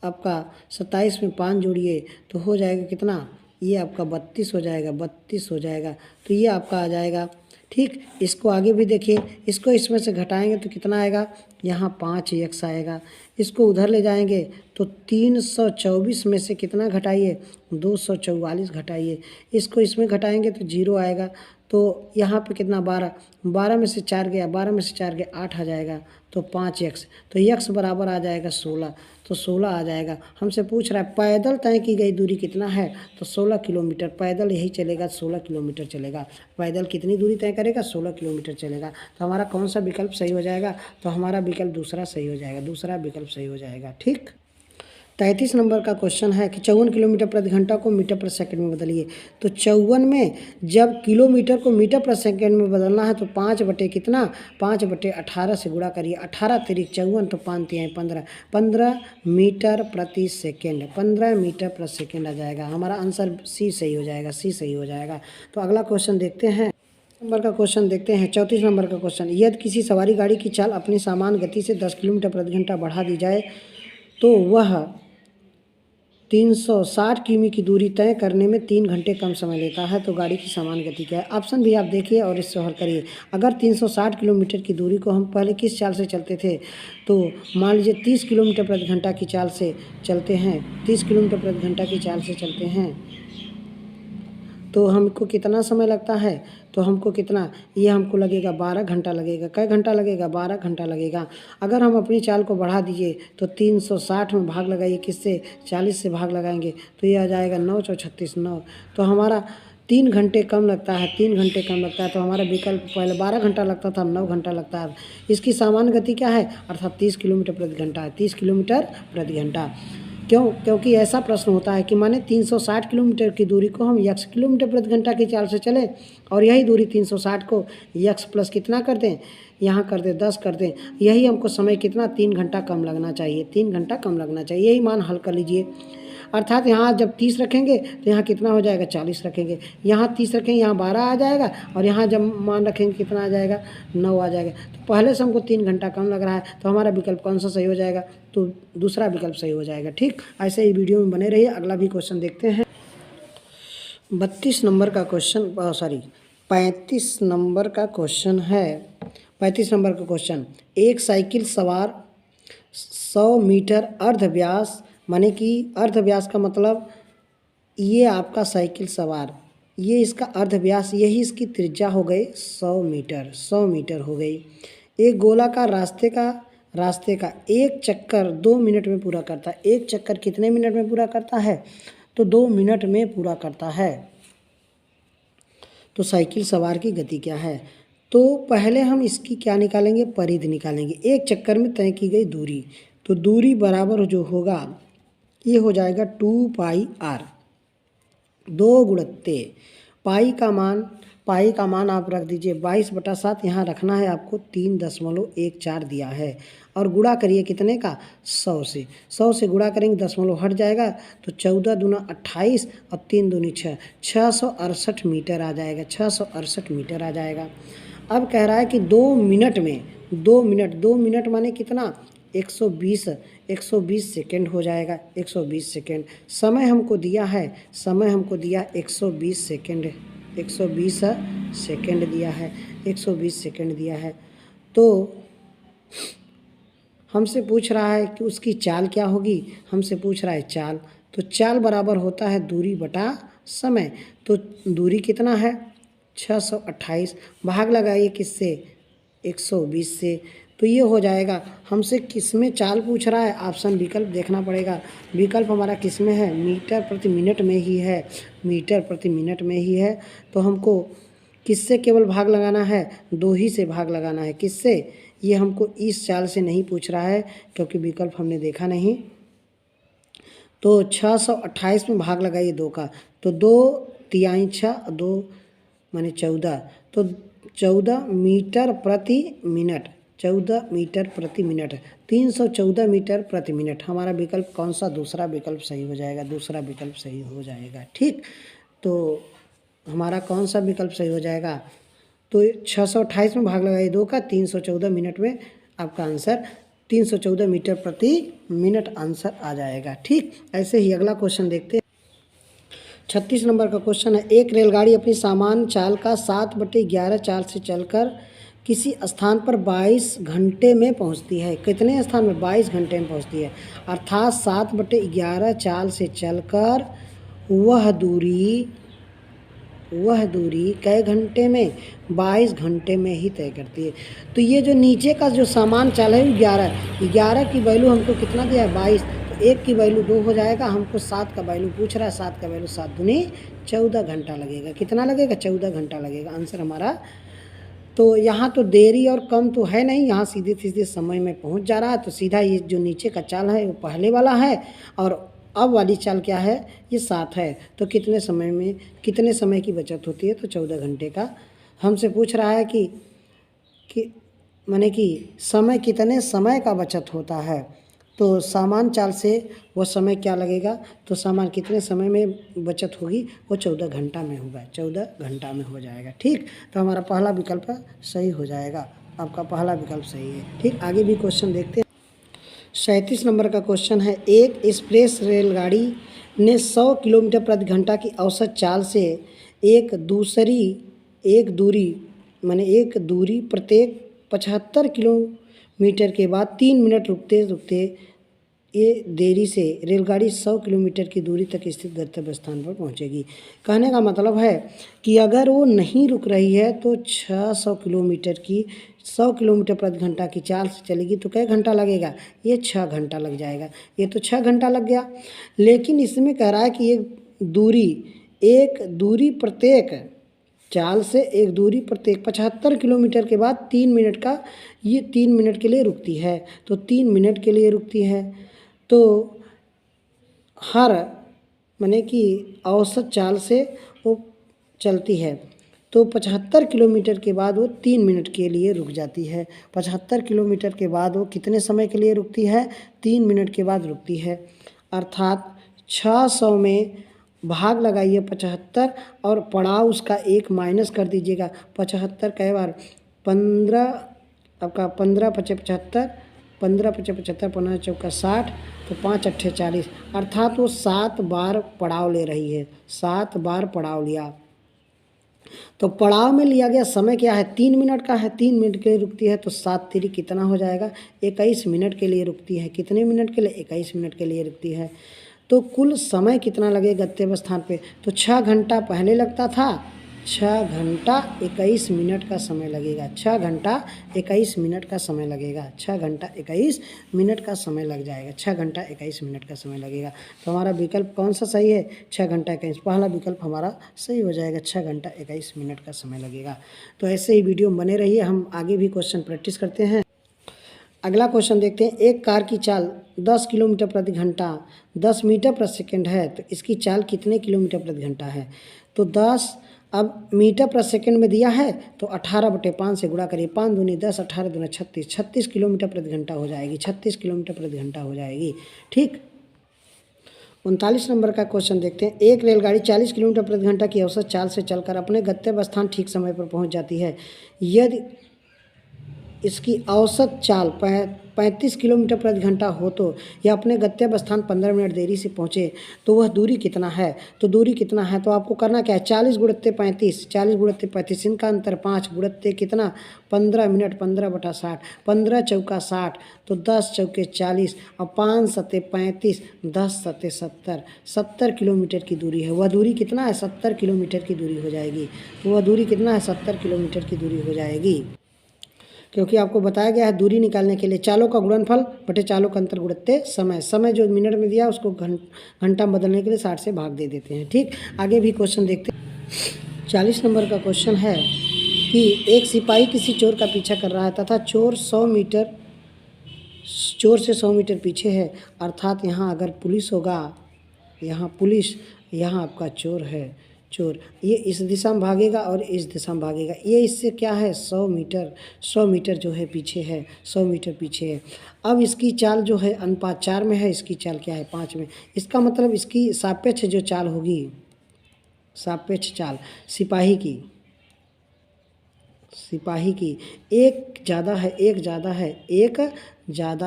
आपका 27 में 5 जोड़िए तो हो जाएगा कितना? ये आपका 32 हो जाएगा, 32 हो जाएगा। तो ये आपका आ जाएगा। ठीक, इसको आगे भी देखिए, इसको इसमें से घटाएंगे तो कितना आएगा? यहाँ 5x आएगा। इसको उधर ले जाएंगे तो 324 में से कितना घटाइए? 244 घटाइए। इसको इसमें घटाएंगे तो 0 आएगा। तो यहाँ पे कितना? 12, 12 में से 4 गया, 12 में से 4 गया, 8 आ जाएगा। तो 5x, तो x बराबर आ जाएगा 16। तो 16 आ जाएगा। हमसे पूछ रहा है पैदल तय की गई दूरी कितना है? तो 16 किलोमीटर। पैदल यही चलेगा, 16 किलोमीटर चलेगा। पैदल कितनी दूरी तय करेगा? 16 किलोमीटर चलेगा। तो हमारा कौन सा विकल्प सही हो जाएगा? तो हमारा विकल्प दूसरा सही हो जाएगा, दूसरा विकल्प सही हो जाएगा। ठीक, 33 नंबर का क्वेश्चन है कि 54 किलोमीटर प्रति घंटा को मीटर प्रति सेकंड में बदलिए। तो 54 में जब किलोमीटर को मीटर प्रति सेकंड में बदलना है तो 5 बटे कितना? 5 बटे 18 से गुणा करिए। 18 तिरिक 54, तो 5 तिहाई 15, 15 मीटर प्रति सेकंड, 15 मीटर प्रति सेकंड आ जाएगा। हमारा आंसर सी सही हो जाएगा, सी सही हो जाएगा। तो अगला क्वेश्चन देखते हैं। नंबर का क्वेश्चन देखते हैं, 34 नंबर का क्वेश्चन। यदि किसी सवारी गाड़ी की चाल अपनी सामान्य गति से 10 किलोमीटर प्रति घंटा बढ़ा दी जाए तो वह 360 किमी की दूरी तय करने में 3 घंटे कम समय लेता है। तो गाड़ी की सामान्य गति क्या है? ऑप्शन भी आप देखिए और इससे हल करिए। अगर 360 किलोमीटर की दूरी को हम पहले किस चाल से चलते थे? तो मान लीजिए 30 किलोमीटर प्रति घंटा की चाल से चलते हैं, 30 किलोमीटर प्रति घंटा की चाल से चलते हैं तो हमको कितना समय लगता है? तो हमको कितना? ये हमको लगेगा 12 घंटा लगेगा। कै घंटा लगेगा? 12 घंटा लगेगा। अगर हम अपनी चाल को बढ़ा दीजिए तो 360 में भाग लगाइए, किससे? 40 से भाग लगाएंगे तो ये आ जाएगा 9 4 36, 9। तो हमारा 3 घंटे कम लगता है, 3 घंटे कम लगता है। तो हमारा विकल्प पहले 12 घंटा लगता था, 9 घंटा लगता है। इसकी सामान्य गति क्या है? अर्थात 30 किलोमीटर प्रति घंटा है, 30 किलोमीटर प्रति घंटा। क्यों? क्योंकि ऐसा प्रश्न होता है कि माने 360 किलोमीटर की दूरी को हम x किलोमीटर प्रति घंटा की चाल से चलें और यही दूरी 360 को x प्लस कितना कर दें? यहाँ कर दें 10 कर दें। यही हमको समय कितना? 3 घंटा कम लगना चाहिए, 3 घंटा कम लगना चाहिए। यही मान हल कर लीजिए। अर्थात यहाँ जब 30 रखेंगे तो यहाँ कितना हो जाएगा 40 रखेंगे, यहाँ 30 रखेंगे यहाँ 12 आ जाएगा, और यहाँ जब मान रखेंगे कितना आ जाएगा 9 आ जाएगा। तो पहले से हमको 3 घंटा कम लग रहा है, तो हमारा विकल्प कौन सा सही हो जाएगा, तो दूसरा विकल्प सही हो जाएगा। ठीक, ऐसे ही वीडियो में बने रहिए। अगला भी क्वेश्चन देखते हैं। 32 नंबर का क्वेश्चन, 35 नंबर का क्वेश्चन है। 35 नंबर का क्वेश्चन, एक साइकिल सवार 100 मीटर अर्धव्यास, माने कि अर्धव्यास का मतलब ये आपका साइकिल सवार, ये इसका अर्धव्यास, यही इसकी त्रिज्या हो गई 100 मीटर, 100 मीटर हो गई। एक गोलाकार रास्ते का एक चक्कर 2 मिनट में पूरा करता है। एक चक्कर कितने मिनट में पूरा करता है, तो 2 मिनट में पूरा करता है। तो साइकिल सवार की गति क्या है, तो पहले हम इसकी क्या निकालेंगे, परिधि निकालेंगे। एक चक्कर में तय की गई दूरी, तो दूरी बराबर जो होगा ये हो जाएगा 2πr, 2 गुणत्ते पाई का मान आप रख दीजिए 22/7, यहाँ रखना है आपको 3.14 दिया है, और गुणा करिए कितने का 100 से, 100 से गुणा करेंगे दशमलव हट जाएगा, तो 14 दूना 28 और 3 दूनी 6, 668 मीटर आ जाएगा, 668 मीटर आ जाएगा। अब कह रहा है कि 2 मिनट में, 2 मिनट माने कितना 120 सेकेंड हो जाएगा, 120 सेकेंड। समय हमको दिया 120 सेकेंड, 120 सेकेंड दिया है, 120 सेकेंड दिया है। तो हमसे पूछ रहा है कि उसकी चाल क्या होगी, हमसे पूछ रहा है चाल, तो चाल बराबर होता है दूरी बटा समय। तो दूरी कितना है 628, भाग लगाइए किससे 120 से, तो ये हो जाएगा। हमसे किस में चाल पूछ रहा है, ऑप्शन विकल्प देखना पड़ेगा। विकल्प हमारा किस में है, मीटर प्रति मिनट में ही है, मीटर प्रति मिनट में ही है। तो हमको किससे केवल भाग लगाना है, 2 ही से भाग लगाना है। किससे, ये हमको इस चाल से नहीं पूछ रहा है क्योंकि विकल्प हमने देखा नहीं। तो 628 में भाग लगाइए 2 का, तो 2 तिहाई 6, 2 माने 14, तो 14 मीटर प्रति मिनट, 14 मीटर प्रति मिनट, 314 मीटर प्रति मिनट। हमारा विकल्प कौन सा, दूसरा विकल्प सही हो जाएगा, दूसरा विकल्प सही हो जाएगा। ठीक, तो हमारा कौन सा विकल्प सही हो जाएगा, तो 628 में भाग लगाइए 2 का, 314 मिनट में आपका आंसर 314 मीटर प्रति मिनट आंसर आ जाएगा। ठीक, ऐसे ही अगला क्वेश्चन देखते हैं। 36 नंबर का क्वेश्चन है, एक रेलगाड़ी अपनी सामान्य चाल का 7/11 चाल से चलकर किसी स्थान पर 22 घंटे में पहुंचती है। कितने स्थान में, 22 घंटे में पहुंचती है। अर्थात 7/11 चाल से चलकर वह दूरी कई घंटे में, 22 घंटे में ही तय करती है। तो ये जो नीचे का जो सामान चाल है 11 की वैल्यू हमको कितना दिया है 22, तो 1 की वैल्यू 2 हो जाएगा, हमको 7 का वैल्यू पूछ रहा है, 7 का वैल्यू 7 दूनी 14 घंटा लगेगा। कितना लगेगा, 14 घंटा लगेगा आंसर हमारा। तो यहाँ तो देरी और कम तो है नहीं, यहाँ सीधे सीधे समय में पहुँच जा रहा है। तो सीधा ये जो नीचे का चाल है वो पहले वाला है, और अब वाली चाल क्या है, ये 7 है। तो कितने समय की बचत होती है, तो 14 घंटे का। हमसे पूछ रहा है कि माने कि समय, कितने समय का बचत होता है, तो सामान्य चाल से वो समय क्या लगेगा, तो सामान कितने समय में बचत होगी, वो 14 घंटा में होगा, 14 घंटा में हो जाएगा। ठीक, तो हमारा पहला विकल्प सही हो जाएगा, आपका पहला विकल्प सही है। ठीक, आगे भी क्वेश्चन देखते हैं। 37 नंबर का क्वेश्चन है, एक एक्सप्रेस रेलगाड़ी ने 100 किलोमीटर प्रति घंटा की औसत चाल से एक दूरी प्रत्येक 75 किलोमीटर के बाद 3 मिनट रुकते ये देरी से रेलगाड़ी 100 किलोमीटर की दूरी तक स्थित गंतव्य स्थान पर पहुंचेगी। कहने का मतलब है कि अगर वो नहीं रुक रही है तो 100 किलोमीटर प्रति घंटा की चाल से चलेगी तो कई घंटा लगेगा, ये 6 घंटा लग जाएगा। ये तो 6 घंटा लग गया। लेकिन इसमें कह रहा है कि एक दूरी प्रत्येक चाल से एक दूरी प्रत्येक 75 किलोमीटर के बाद 3 मिनट का, ये 3 मिनट के लिए रुकती है। तो 3 मिनट के लिए रुकती है, तो हर माने कि औसत चाल से वो चलती है, तो 75 किलोमीटर के बाद वो 3 मिनट के लिए रुक जाती है। 75 किलोमीटर के बाद वो कितने समय के लिए रुकती है, 3 मिनट के बाद रुकती है। अर्थात 600 में भाग लगाइए 75 और पड़ाव उसका 1 माइनस कर दीजिएगा। 75 कई बार 15, आपका 15 पचे 75, 15 पचे 75, 15 चौका 60, तो 5 अट्ठे 40, अर्थात वो 7 बार पड़ाव ले रही है, 7 बार पड़ाव लिया। तो पड़ाव में लिया गया समय क्या है, 3 मिनट का है, 3 मिनट के लिए रुकती है, तो 7 तिरी कितना हो जाएगा, 21 मिनट के लिए रुकती है। कितने मिनट के लिए, 21 मिनट के लिए रुकती है। तो कुल समय कितना लगेगा गंतव्य स्थान पे, तो 6 घंटा पहले लगता था, 6 घंटा 21 मिनट का समय लगेगा, 6 घंटा 21 मिनट का समय लगेगा, 6 घंटा 21 मिनट का समय लग जाएगा, 6 घंटा 21 मिनट का समय लगेगा। तो हमारा विकल्प कौन सा सही है, 6 घंटा 21, पहला विकल्प हमारा सही हो जाएगा, 6 घंटा 21 मिनट का समय लगेगा। तो ऐसे ही वीडियो में बने रहिए, हम आगे भी क्वेश्चन प्रैक्टिस करते हैं। अगला क्वेश्चन देखते हैं। एक कार की चाल 10 किलोमीटर प्रति घंटा 10 मीटर प्रति सेकंड है, तो इसकी चाल कितने किलोमीटर प्रति घंटा है। तो 10 अब मीटर प्रति सेकंड में दिया है, तो 18/5 से गुणा करिए, 5 दूनी 10, 18 दूना 36, 36 किलोमीटर प्रति घंटा हो जाएगी, 36 किलोमीटर प्रति घंटा हो जाएगी। ठीक। 39 नंबर का क्वेश्चन देखते हैं। एक रेलगाड़ी 40 किलोमीटर प्रति घंटा की औसत चाल से चलकर अपने गंतव्य स्थान ठीक समय पर पहुंच जाती है। यदि इसकी औसत चाल 35 किलोमीटर प्रति घंटा हो तो यह अपने गंतव्य स्थान 15 मिनट देरी से पहुँचे, तो वह दूरी कितना है। तो दूरी कितना है, तो आपको करना क्या है, 40 गुणित 35, 40 गुणित 35, इनका अंतर 5 गुणित कितना 15 मिनट, 15/60, 15 चौका 60, तो 10 चौके 40 और 5 सत्ते 35, 10 सत्ते 70, 70 किलोमीटर की दूरी है। वह दूरी कितना है, 70 किलोमीटर की दूरी हो जाएगी। तो वह दूरी कितना है, 70 किलोमीटर की दूरी हो जाएगी। क्योंकि आपको बताया गया है दूरी निकालने के लिए चालों का गुणनफल बटे चालों का अंतर गुणित समय, समय जो मिनट में दिया उसको घंटा में बदलने के लिए 60 से भाग दे देते हैं। ठीक। आगे भी क्वेश्चन देखते हैं। 40 नंबर का क्वेश्चन है कि एक सिपाही किसी चोर का पीछा कर रहा है तथा चोर से 100 मीटर पीछे है, अर्थात यहाँ अगर पुलिस होगा, यहाँ पुलिस, यहाँ आपका चोर है, चोर ये इस दिशा में भागेगा और इस दिशा में भागेगा, ये इससे क्या है 100 मीटर जो है पीछे है, 100 मीटर पीछे है। अब इसकी चाल जो है अनुपात 4 में है, इसकी चाल क्या है 5 में। इसका मतलब इसकी सापेक्ष जो चाल होगी, सापेक्ष चाल सिपाही की एक ज़्यादा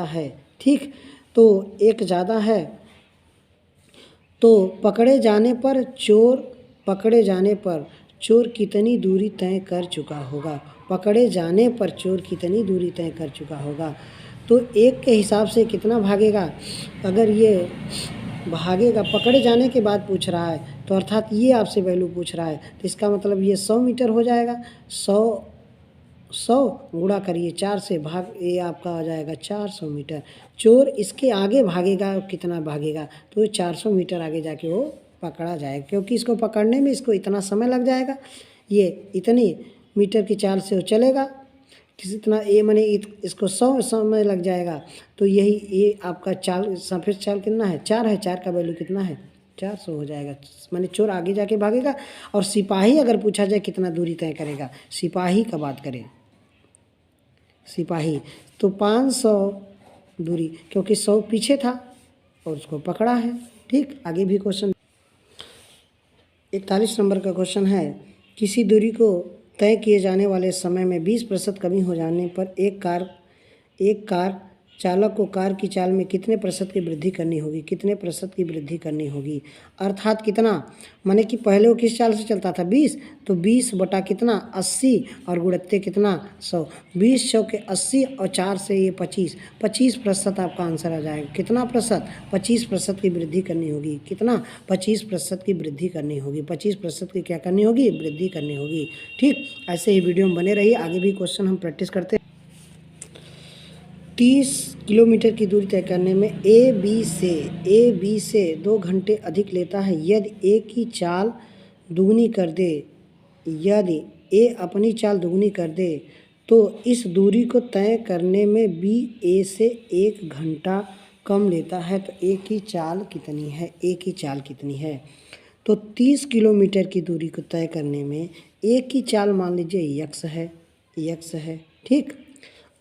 है, ठीक। तो एक ज़्यादा है, तो पकड़े जाने पर चोर कितनी दूरी तय कर चुका होगा, पकड़े जाने पर चोर कितनी दूरी तय कर चुका होगा। तो एक के हिसाब से कितना भागेगा, अगर ये भागेगा पकड़े जाने के बाद पूछ रहा है, तो अर्थात ये आपसे वैल्यू पूछ रहा है, तो इसका मतलब ये 100 मीटर हो जाएगा। 100 गुणा करिए 4 से, भाग ये आपका हो जाएगा 400 मीटर। चोर इसके आगे भागेगा, कितना भागेगा, तो 400 मीटर आगे जाके वो पकड़ा जाएगा, क्योंकि इसको पकड़ने में इसको इतना समय लग जाएगा, ये इतनी मीटर की चाल से वो चलेगा, कितना ये माने इसको 100 समय लग जाएगा। तो यही ये आपका चाल सापेक्ष चाल कितना है, 4 है, 4 का वैल्यू कितना है 400 हो जाएगा। माने चोर आगे जाके भागेगा। और सिपाही अगर पूछा जाए कितना दूरी तय करेगा, सिपाही का बात करें, सिपाही तो 500 दूरी, क्योंकि 100 पीछे था और उसको पकड़ा है। ठीक। आगे भी क्वेश्चन 41 नंबर का क्वेश्चन है। किसी दूरी को तय किए जाने वाले समय में 20% कमी हो जाने पर एक कार चालक को कार की चाल में कितने प्रतिशत की वृद्धि करनी होगी, कितने प्रतिशत की वृद्धि करनी होगी, अर्थात कितना, माने कि पहले वो किस चाल से चलता था 20, तो 20 बटा कितना 80 और गुणित कितना 100, 20 चौके 80 और 4 से ये 25% आपका आंसर आ जाएगा। कितना प्रतिशत, 25% की वृद्धि करनी होगी, कितना 25% की वृद्धि करनी होगी, 25% की क्या करनी होगी, वृद्धि करनी होगी। ठीक। ऐसे ही वीडियो में बने रहिए, आगे भी क्वेश्चन हम प्रैक्टिस करते हैं। 30 किलोमीटर की दूरी तय करने में ए बी से 2 घंटे अधिक लेता है। यदि ए की चाल दुगनी कर दे, यदि ए अपनी चाल दुगनी कर दे, तो इस दूरी को तय करने में बी ए से 1 घंटा कम लेता है। तो ए की चाल कितनी है, ए की चाल कितनी है। तो 30 किलोमीटर की दूरी को तय करने में ए की चाल मान लीजिए यक्स है, ठीक।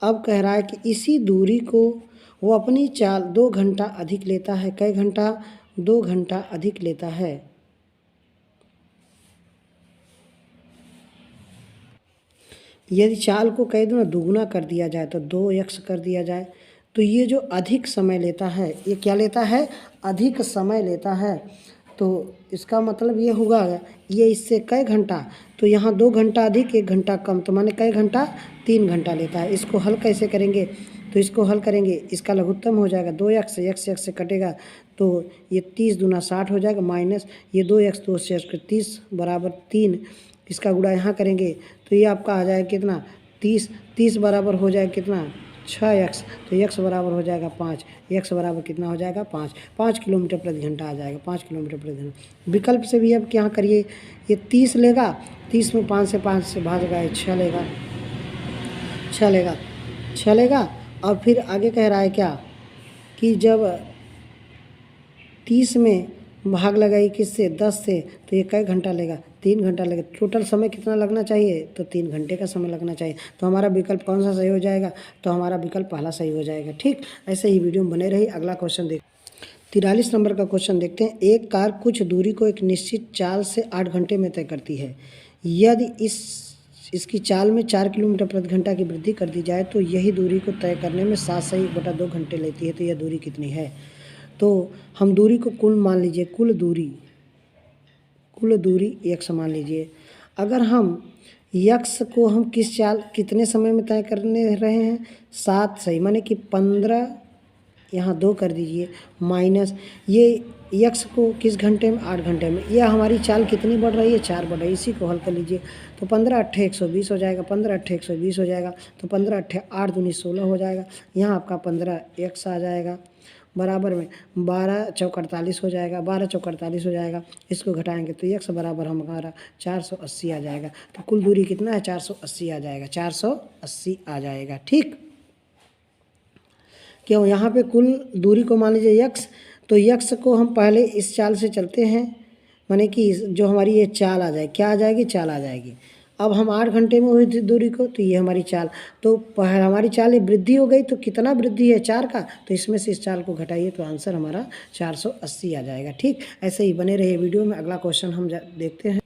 अब कह रहा है कि इसी दूरी को वो अपनी चाल 2 घंटा अधिक लेता है। कई घंटा, 2 घंटा अधिक लेता है। यदि चाल को कह दो ना दुगुना कर दिया जाए तो 2x कर दिया जाए, तो ये जो अधिक समय लेता है ये क्या लेता है, अधिक समय लेता है। तो इसका मतलब ये होगा ये इससे कई घंटा, तो यहाँ 2 घंटा अधिक 1 घंटा कम, तो माने कई घंटा, 3 घंटा लेता है। इसको हल कैसे करेंगे, तो इसको हल करेंगे, इसका लघुत्तम हो जाएगा 2x, x से कटेगा तो ये 30 दूना 60 हो जाएगा, माइनस ये 2x 2 से 30 बराबर 3, इसका गुणा यहाँ करेंगे तो ये आपका आ जाएगा कितना 30, 30 बराबर हो जाएगा कितना 6x, तो x बराबर हो जाएगा 5, x बराबर कितना हो जाएगा 5 किलोमीटर प्रति घंटा आ जाएगा, 5 किलोमीटर प्रति घंटा। विकल्प से भी अब क्या करिए, ये 30 लेगा, 30 में 5 से भागेगा 6 लेगा, 6 लेगा और फिर आगे कह रहा है क्या कि जब 30 में भाग लगाई किससे 10 से, तो ये कई घंटा लेगा, 3 घंटा लेगा। टोटल समय कितना लगना चाहिए, तो 3 घंटे का समय लगना चाहिए। तो हमारा विकल्प कौन सा सही हो जाएगा, तो हमारा विकल्प पहला सही हो जाएगा। ठीक, ऐसे ही वीडियो में बने रही। अगला क्वेश्चन देख 43 नंबर का क्वेश्चन देखते हैं। एक कार कुछ दूरी को एक निश्चित चाल से 8 घंटे में तय करती है। यदि इसकी चाल में 4 किलोमीटर प्रति घंटा की वृद्धि कर दी जाए तो यही दूरी को तय करने में 7 से 1/2 घंटे लेती है। तो यह दूरी कितनी है, तो हम दूरी को कुल मान लीजिए, कुल दूरी x मान लीजिए। अगर हम x को हम कितने समय में तय करने रहे हैं, 7 सही, माने कि 15 यहाँ 2 कर दीजिए, माइनस ये x को किस घंटे में, 8 घंटे में। यह हमारी चाल कितनी बढ़ रही है, 4 बढ़ रही है। इसी को हल कर लीजिए तो 15 8 120 हो जाएगा, 15 8 120 हो जाएगा, तो 15 8 8 दूनी 16 हो जाएगा। यहाँ आपका 15x आ जाएगा, बराबर में 12 चौक 48 हो जाएगा, 12 चौक 48 हो जाएगा। इसको घटाएंगे तो x बराबर हमारा 480 आ जाएगा। तो कुल दूरी कितना है, 480 आ जाएगा, 480 आ जाएगा। ठीक, क्यों यहाँ पे कुल दूरी को मान लीजिए x, तो x को हम पहले इस चाल से चलते हैं, माने कि जो हमारी ये चाल आ जाएगी, क्या आ जाएगी, चाल आ जाएगी। अब हम 8 घंटे में हुई दूरी को, तो ये हमारी चाल, तो हमारी चाल ये वृद्धि हो गई, तो कितना वृद्धि है 4 का, तो इसमें से इस चाल को घटाइए तो आंसर हमारा 480 आ जाएगा। ठीक, ऐसे ही बने रहिए वीडियो में। अगला क्वेश्चन हम देखते हैं।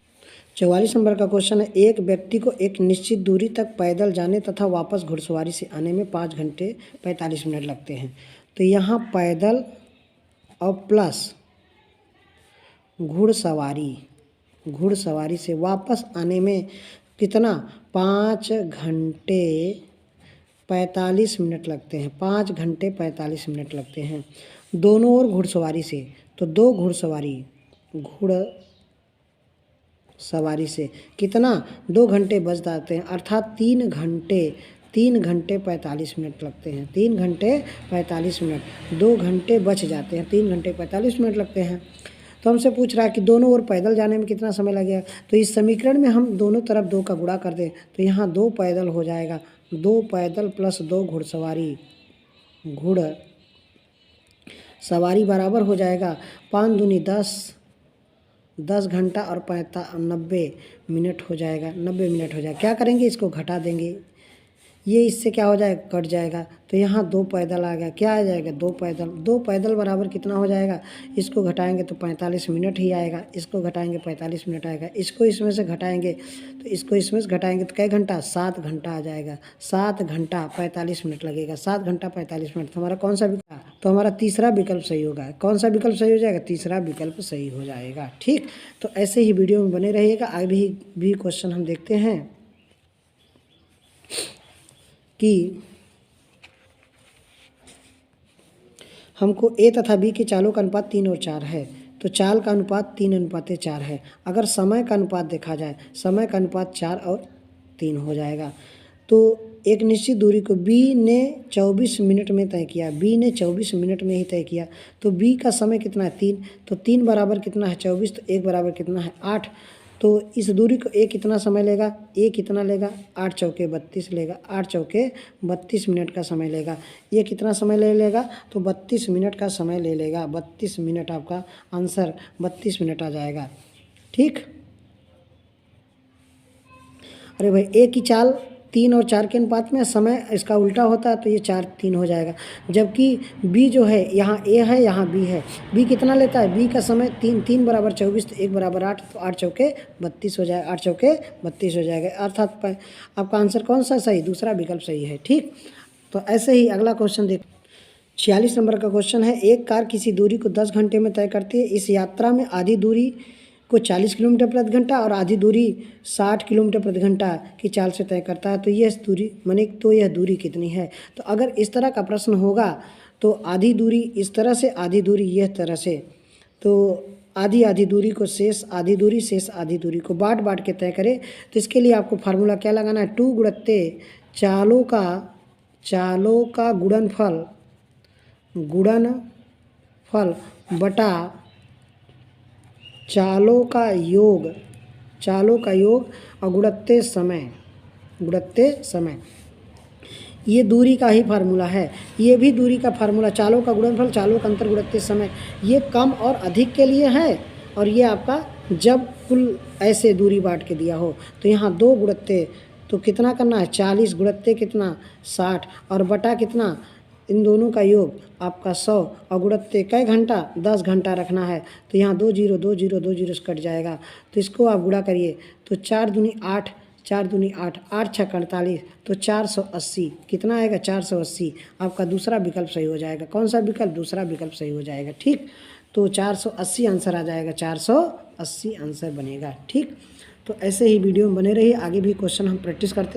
44 नंबर का क्वेश्चन है। एक व्यक्ति को एक निश्चित दूरी तक पैदल जाने तथा वापस घुड़सवारी से आने में 5 घंटे 45 मिनट लगते हैं। तो यहाँ पैदल और प्लस घुड़सवारी से वापस आने में कितना, 5 घंटे 45 मिनट लगते हैं, 5 घंटे 45 मिनट लगते हैं दोनों ओर घुड़सवारी से। तो 2 घुड़सवारी से कितना, 2 घंटे बच जाते हैं, अर्थात 3 घंटे 45 मिनट लगते हैं, 3 घंटे 45 मिनट, 2 घंटे बच जाते हैं, 3 घंटे 45 मिनट लगते हैं। तो हमसे पूछ रहा है कि दोनों ओर पैदल जाने में कितना समय लगेगा। तो इस समीकरण में हम दोनों तरफ 2 का गुणा कर दें तो यहाँ 2 पैदल हो जाएगा, 2 पैदल प्लस 2 घुड़सवारी बराबर हो जाएगा 5 दूनी 10 घंटा और 90 मिनट हो जाएगा, 90 मिनट हो जाएगा। क्या करेंगे, इसको घटा देंगे, ये इससे क्या हो जाएगा, कट जाएगा। तो यहाँ 2 पैदल आ गया, क्या आ जाएगा, 2 पैदल बराबर कितना हो जाएगा, इसको घटाएंगे तो 45 मिनट ही आएगा, इसको घटाएंगे 45 मिनट आएगा, इसको इसमें से घटाएंगे तो इसको इसमें से घटाएंगे तो कई घंटा, 7 घंटा आ जाएगा, 7 घंटा 45 मिनट लगेगा, 7 घंटा 45 मिनट। तो हमारा कौन सा विकल्प, तो हमारा तीसरा विकल्प सही होगा। कौन सा विकल्प सही हो जाएगा, तीसरा विकल्प सही हो जाएगा। ठीक, तो ऐसे ही वीडियो में बने रहिएगा। आगे भी क्वेश्चन हम देखते हैं कि हमको a तथा b की चालों का अनुपात 3 और 4 है। तो चाल का अनुपात 3:4 है। अगर समय का अनुपात देखा जाए, समय का अनुपात 4 और 3 हो जाएगा। तो एक निश्चित दूरी को b ने 24 मिनट में तय किया, b ने 24 मिनट में ही तय किया। तो b का समय कितना है, 3, तो 3 बराबर कितना है 24, तो 1 बराबर कितना है 8। तो इस दूरी को a कितना समय लेगा, a कितना लेगा, 8 चौके 32 लेगा, 8 चौके 32 मिनट का समय लेगा। ये कितना समय ले लेगा, तो 32 मिनट का समय ले लेगा, 32 मिनट आपका आंसर 32 मिनट आ जाएगा। ठीक, अरे भाई a की चाल 3 और 4 के अनुपात में, समय इसका उल्टा होता है तो ये 4 3 हो जाएगा। जबकि बी जो है, यहाँ ए है यहाँ बी है, बी कितना लेता है, बी का समय 3 3 बराबर 24 तो 1 बराबर 8 तो 8 चौके 32 हो जाएगा, 8 चौके 32 हो जाएगा। अर्थात आपका आंसर कौन सा सही, दूसरा विकल्प सही है। ठीक, तो ऐसे ही अगला क्वेश्चन देख, 46 नंबर का क्वेश्चन है। एक कार किसी दूरी को 10 घंटे में तय करती है। इस यात्रा में आधी दूरी को 40 किलोमीटर प्रति घंटा और आधी दूरी 60 किलोमीटर प्रति घंटा की चाल से तय करता है। तो यह दूरी माने, तो यह दूरी कितनी है। तो अगर इस तरह का प्रश्न होगा तो आधी दूरी इस तरह से, आधी दूरी यह तरह से, तो आधी आधी दूरी को शेष आधी दूरी, शेष आधी दूरी को बांट बांट के तय करें। तो इसके लिए आपको फार्मूला क्या लगाना है, 2 गुणत्ते चालों का गुणनफल बटा चालों का योग और गुणत्ते समय, ये दूरी का ही फार्मूला है। ये भी दूरी का फार्मूला, चालों का गुणनफल, चालों का अंतर, गुणत्ते समय, ये कम और अधिक के लिए है। और ये आपका जब कुल ऐसे दूरी बांट के दिया हो तो यहाँ 2 गुणत्ते, तो कितना करना है, 40 गुणत्ते कितना 60 और बटा कितना, इन दोनों का योग आपका 100 और गुणत्ते कई घंटा 10 घंटा रखना है। तो यहाँ 2 0 2 0 2 0 कट जाएगा। तो इसको आप गुणा करिए तो 4 दूनी 8 4 दूनी 8 8 6 48 तो 480 कितना आएगा, 480। आपका दूसरा विकल्प सही हो जाएगा। कौन सा विकल्प, दूसरा विकल्प सही हो जाएगा। ठीक, तो 480 आंसर आ जाएगा, 480 आंसर बनेगा। ठीक, तो ऐसे ही वीडियो में बने रहिए, आगे भी क्वेश्चन हम प्रैक्टिस करते हैं।